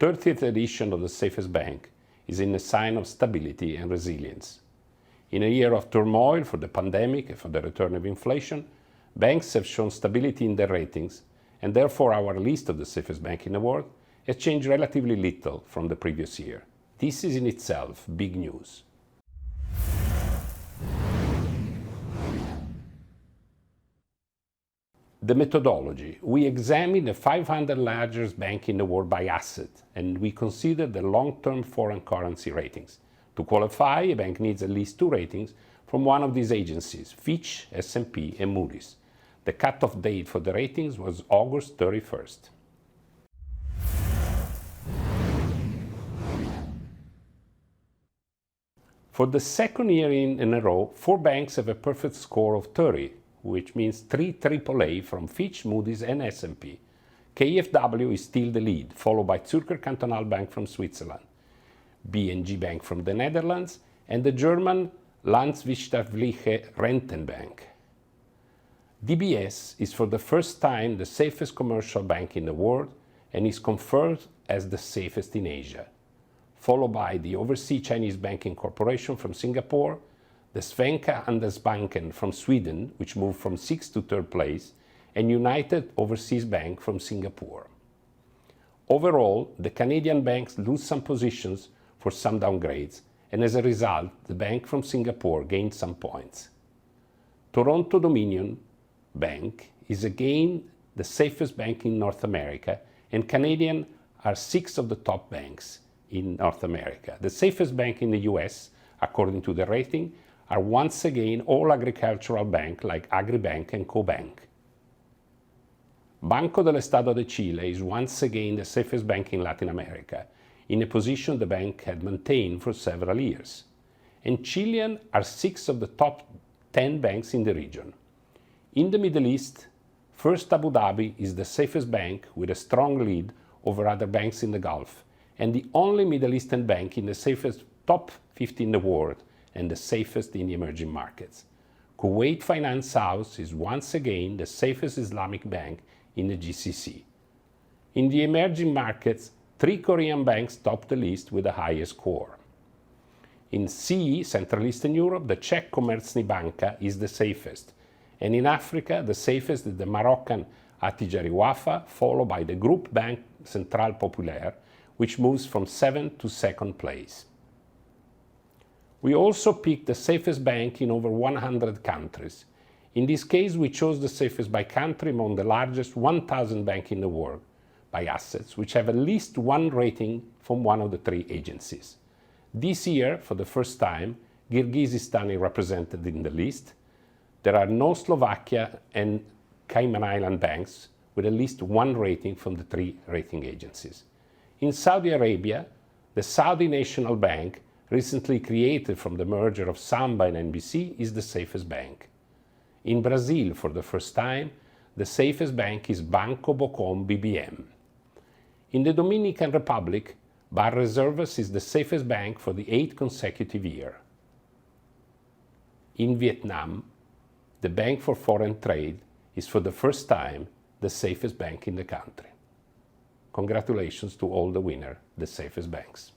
30th edition of the Safest Bank is in a sign of stability and resilience. In a year of turmoil for the pandemic and for the return of inflation, banks have shown stability in their ratings, and therefore our list of the safest bank in the world has changed relatively little from the previous year. This is in itself big news. The methodology. We examine the 500 largest banks in the world by asset, and we consider the long-term foreign currency ratings. To qualify, a bank needs at least 2 ratings from one of these agencies, Fitch, S&P, and Moody's. The cut-off date for the ratings was August 31st. For the second year in a row, 4 banks have a perfect score of 30, which means 3 AAA from Fitch, Moody's, and S&P. KfW is still the lead, followed by Zürcher Kantonalbank from Switzerland, BNG Bank from the Netherlands, and the German Landwirtschaftliche Rentenbank. DBS is for the first time the safest commercial bank in the world and is confirmed as the safest in Asia, followed by the Overseas Chinese Banking Corporation from Singapore, the Svenska Handelsbanken from Sweden, which moved from 6th to 3rd place, and United Overseas Bank from Singapore. Overall, the Canadian banks lose some positions for some downgrades, and as a result, the bank from Singapore gained some points. Toronto Dominion Bank is again the safest bank in North America, and Canadian are 6 of the top banks in North America. The safest bank in the US, according to the rating, are once again all agricultural banks like Agribank and CoBank. Banco del Estado de Chile is once again the safest bank in Latin America, in a position the bank had maintained for several years. And Chilean are 6 of the top 10 banks in the region. In the Middle East, First Abu Dhabi is the safest bank with a strong lead over other banks in the Gulf, and the only Middle Eastern bank in the safest top 50 in the world, and the safest in the emerging markets. Kuwait Finance House is once again the safest Islamic bank in the GCC. In the emerging markets, 3 Korean banks top the list with the highest score. In CE, Central Eastern Europe, the Czech Komerční banka is the safest, and in Africa, the safest is the Moroccan Attijari Wafa, followed by the group bank Central Populaire, which moves from 7th to 2nd place. We also picked the safest bank in over 100 countries. In this case, we chose the safest by country among the largest 1,000 banks in the world by assets, which have at least 1 rating from one of the 3 agencies. This year, for the first time, Kyrgyzstan is represented in the list. There are no Slovakia and Cayman Island banks with at least 1 rating from the 3 rating agencies. In Saudi Arabia, the Saudi National Bank, recently created from the merger of Samba and NBC, is the safest bank. In Brazil, for the first time, the safest bank is Banco Bocom BBM. In the Dominican Republic, Banreservas is the safest bank for the 8th consecutive year. In Vietnam, the Bank for Foreign Trade is for the first time the safest bank in the country. Congratulations to all the winners, the safest banks.